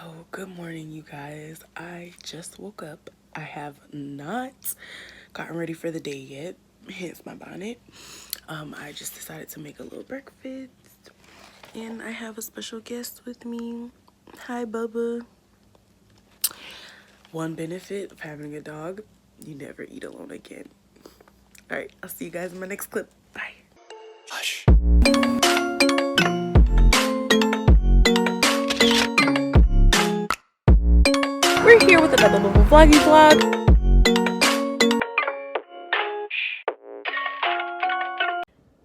So, good morning, you guys. I just woke up. I have not gotten ready for the day yet, hence my bonnet. I just decided to make a little breakfast, and I have a special guest with me. Hi, Bubba. One benefit of having a dog, you never eat alone again. All right, I'll see you guys in my next clip. Bye. Hush. We're here with another little vloggy vlog.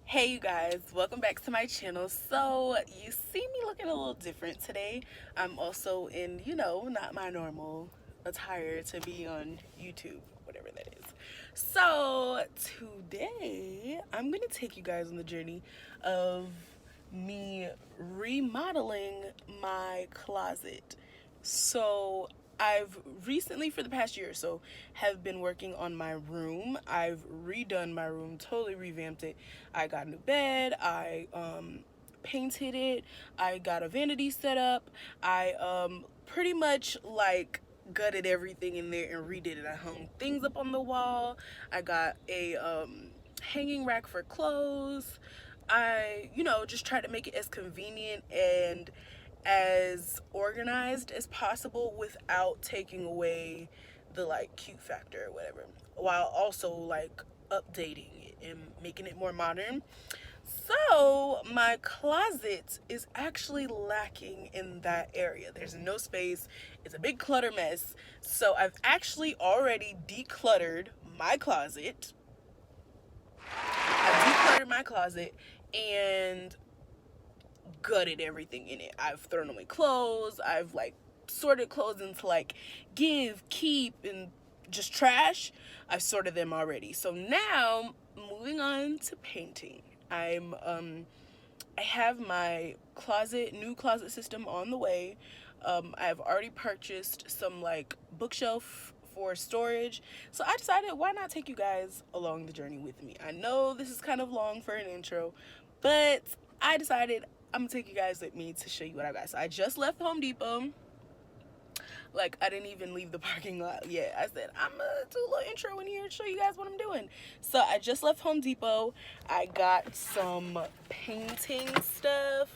Hey you guys, welcome back to my channel. So you see me looking a little different today. I'm also in, not my normal attire to be on YouTube, whatever that is. So today I'm gonna take you guys on the journey of me remodeling my closet. So I've recently, for the past year or so, have been working on my room. I've redone my room, totally revamped it. I got a new bed, I painted it, I got a vanity set up, I pretty much like gutted everything in there and redid it. I hung things up on the wall, I got a hanging rack for clothes. I, just tried to make it as convenient and as organized as possible without taking away the like cute factor or whatever, while also like updating it and making it more modern. So my closet is actually lacking in that area. There's no space. It's a big clutter mess. So I've actually already decluttered my closet. I've decluttered my closet and gutted everything in it. I've thrown away clothes. I've like sorted clothes into like give, keep, and just trash. I've sorted them already. So now moving on to painting. I have my new closet system on the way. I've already purchased some like bookshelf for storage. So I decided, why not take you guys along the journey with me? I know this is kind of long for an intro, but I decided I'm gonna take you guys with me to show you what I got. So I just left Home Depot. Like, I didn't even leave the parking lot yet. I said, I'm gonna do a little intro in here to show you guys what I'm doing. So I just left Home Depot. I got some painting stuff.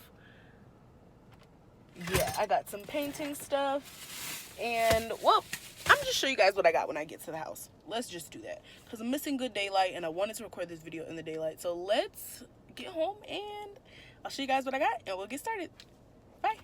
Yeah, I got some painting stuff. And, well, I'm gonna just show you guys what I got when I get to the house. Let's just do that. Because I'm missing good daylight, and I wanted to record this video in the daylight. So let's get home, and I'll show you guys what I got, and we'll get started. Bye.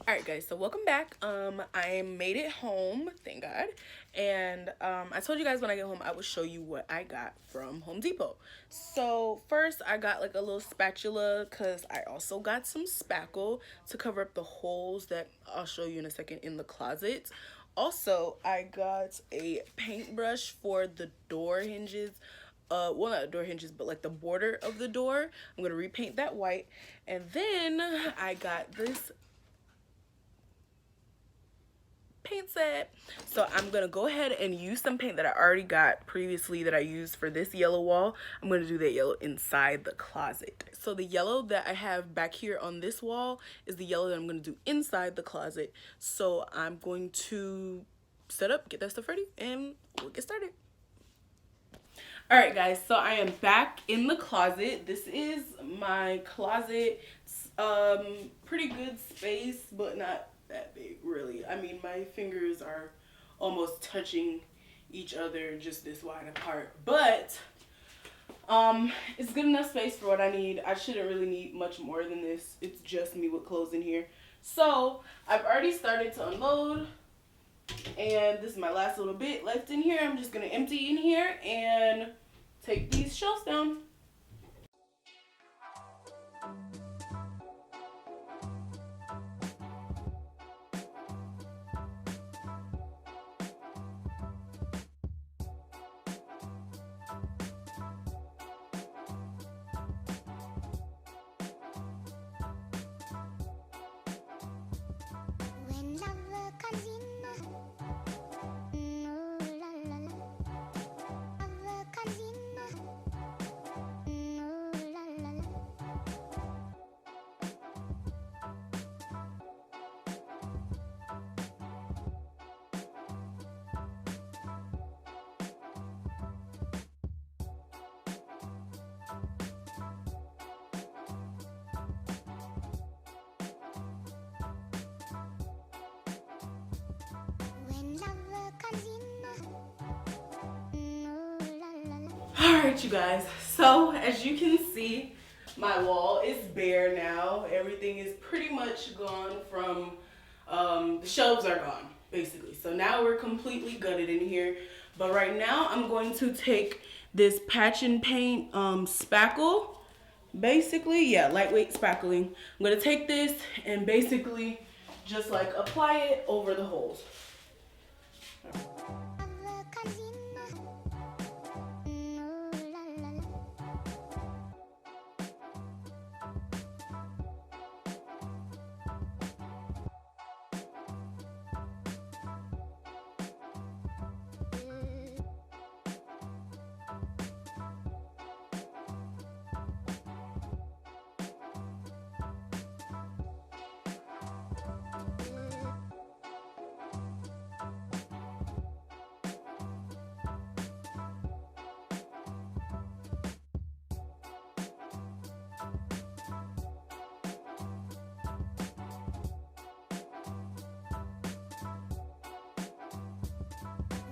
Alright guys, so welcome back. I made it home, thank God. And I told you guys when I get home I would show you what I got from Home Depot. So first I got like a little spatula, because I also got some spackle to cover up the holes that I'll show you in a second in the closet. Also, I got a paintbrush for the door hinges. Well, not door hinges, but like the border of the door. I'm gonna repaint that white. And then I got this paint set. So I'm gonna go ahead and use some paint that I already got previously that I used for this yellow wall. I'm gonna do that yellow inside the closet. So the yellow that I have back here on this wall is the yellow that I'm gonna do inside the closet. So I'm going to set up, get that stuff ready, and we'll get started. All right guys, so I am back in the closet. This is my closet. Pretty good space, but not that big really. I mean, my fingers are almost touching each other, just this wide apart, but it's good enough space for what I need. I shouldn't really need much more than this. It's just me with clothes in here. So I've already started to unload, and this is my last little bit left in here. I'm just gonna empty in here and take these shelves down. When love comes in, ooh la la la. Love comes in, you guys. So as you can see, my wall is bare now. Everything is pretty much gone from, the shelves are gone, basically. So now we're completely gutted in here. But right now I'm going to take this patch and paint spackle. Basically, yeah, lightweight spackling. I'm gonna take this and basically just like apply it over the holes.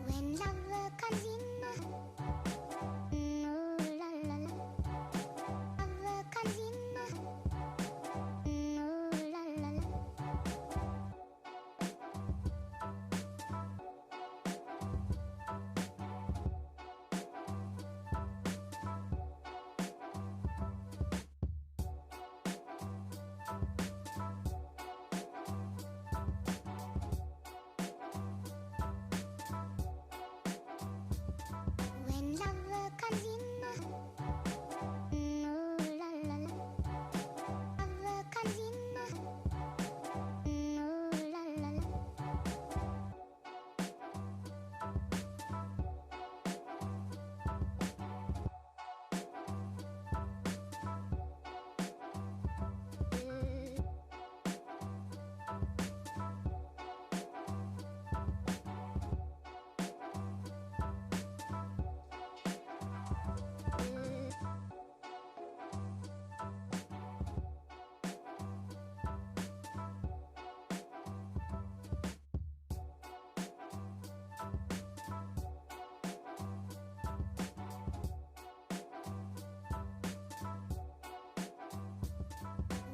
When love comes in, ooh la la la. Love comes in, ooh la la la. When love comes in, ooh la la la. Love comes in, ooh la la la.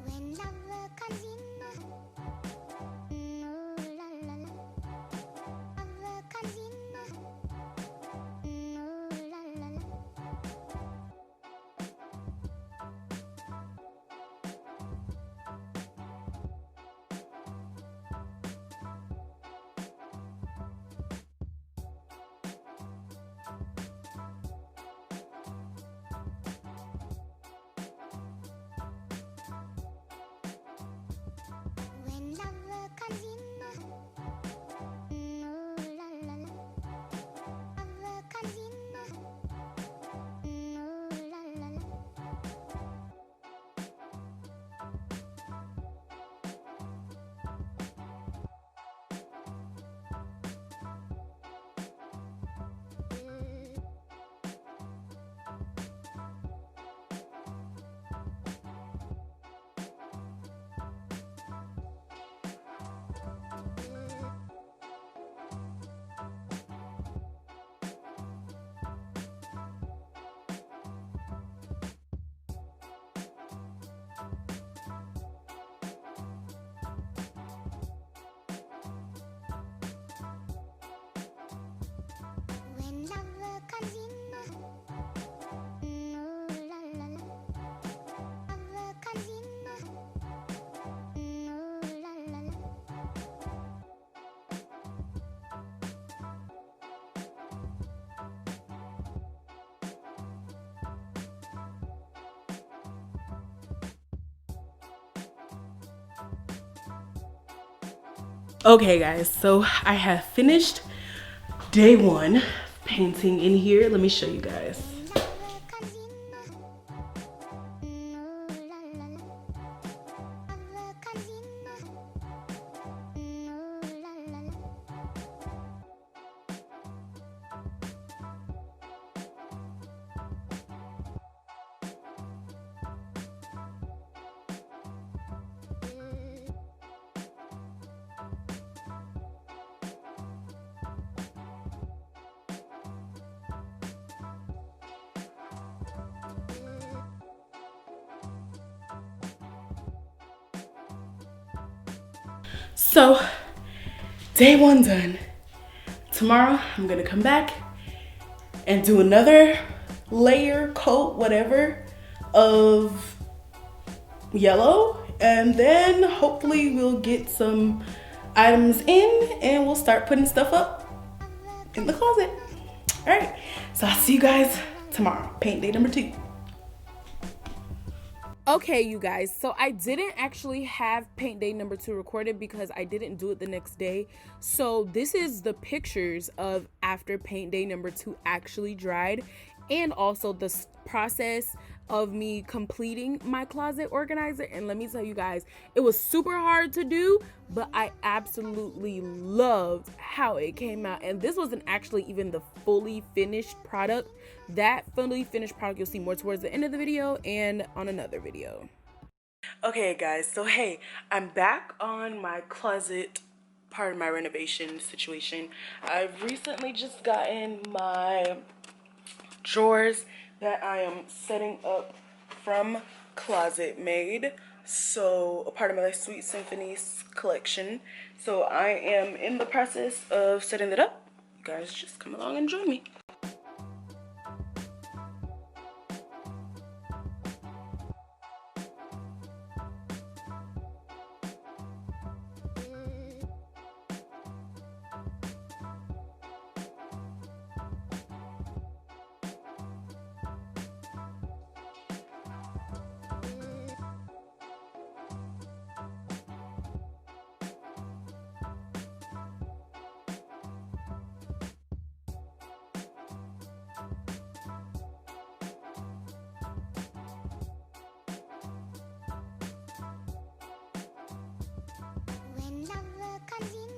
When love comes in, ooh la la la. Love comes in, ooh la la la. When love comes in, ooh la la la. Love comes in, ooh la la la. When love comes in, ooh la la la. Love comes in, ooh la la la. Okay guys, so I have finished day one painting in here. Let me show you guys. Love comes in, ooh la la la. Love comes in, ooh la la la. So, day one done. Tomorrow, I'm gonna come back and do another layer, coat, whatever, of yellow. And then hopefully we'll get some items in and we'll start putting stuff up in the closet. All right, so I'll see you guys tomorrow. Paint day number 2. Okay, you guys, so I didn't actually have paint day number 2 recorded because I didn't do it the next day. So this is the pictures of after paint day number 2 actually dried, and also the process of me completing my closet organizer. And let me tell you guys, it was super hard to do, but I absolutely loved how it came out. And this wasn't actually even the fully finished product. That fully finished product you'll see more towards the end of the video and on another video. Okay guys, so hey, I'm back on my closet part of my renovation situation. I've recently just gotten my drawers that I am setting up from Closet Made, so a part of my Sweet Symphonies collection. So I am in the process of setting it up. You guys just come along and join me. When love comes in,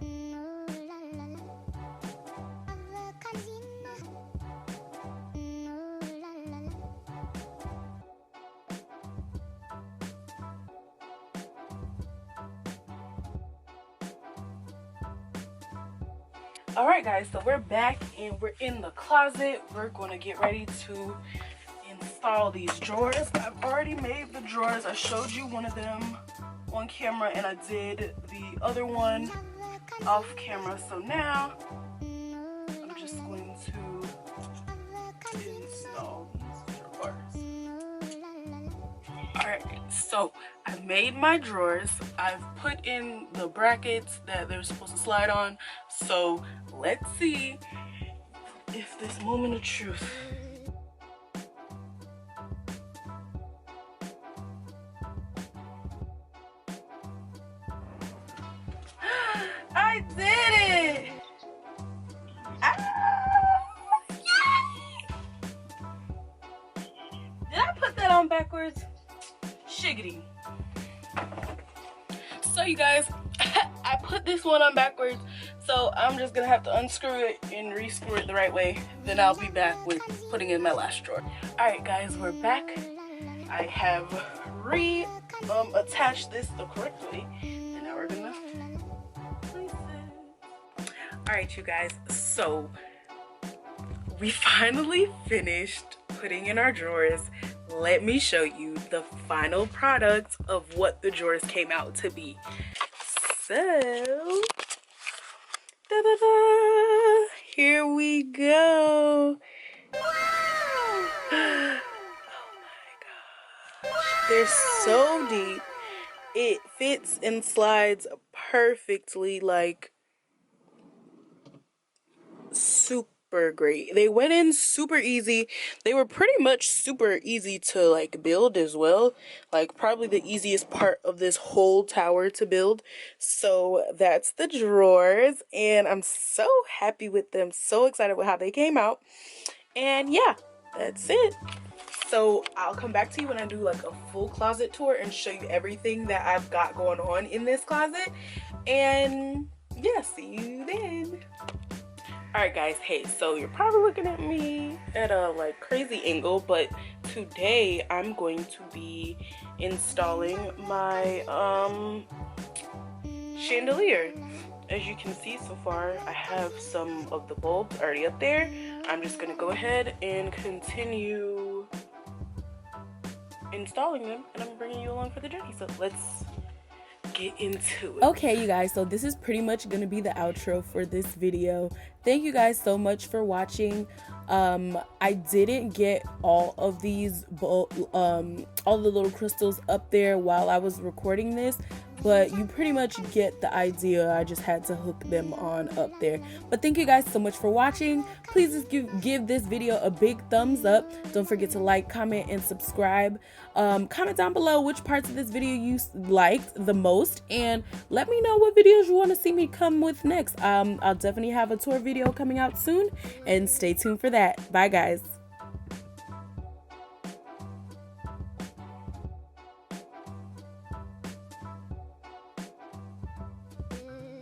ooh la la la. Love comes in, ooh la la la. All right guys, so we're back and we're in the closet. We're going to get ready to install these drawers. I've already made the drawers. I showed you one of them on camera and I did the other one off camera. So now I'm just going to install these drawers. Alright, so I've made my drawers. I've put in the brackets that they're supposed to slide on. So let's see if this moment of truth. I did it! Ah, yay! Did I put that on backwards? Shiggity. So you guys, I put this one on backwards, so I'm just gonna have to unscrew it and re-screw it the right way. Then I'll be back with putting in my last drawer. Alright guys, we're back. I have attached this the correct way, and now we're gonna place it. Alright you guys, so we finally finished putting in our drawers. Let me show you the final product of what the drawers came out to be. So, da-da-da, here we go. Wow! Oh my gosh. They're so deep. It fits and slides perfectly, like super great. They went in super easy. They were pretty much super easy to like build as well, like probably the easiest part of this whole tower to build. So that's the drawers and I'm so happy with them, so excited with how they came out. And yeah, that's it. So I'll come back to you when I do like a full closet tour and show you everything that I've got going on in this closet. And yeah, see you then. Alright guys, hey, so you're probably looking at me at a like crazy angle, but today I'm going to be installing my chandelier. As you can see so far, I have some of the bulbs already up there. I'm just gonna go ahead and continue installing them, and I'm bringing you along for the journey. So let's get into it. Okay, you guys, so this is pretty much going to be the outro for this video. Thank you guys so much for watching. I didn't get all of these all the little crystals up there while I was recording this, but you pretty much get the idea. I just had to hook them on up there. But thank you guys so much for watching. Please just give this video a big thumbs up. Don't forget to like, comment, and subscribe. Comment down below which parts of this video you liked the most, and let me know what videos you want to see me come with next. I'll definitely have a tour video coming out soon, and stay tuned for that. Bye guys.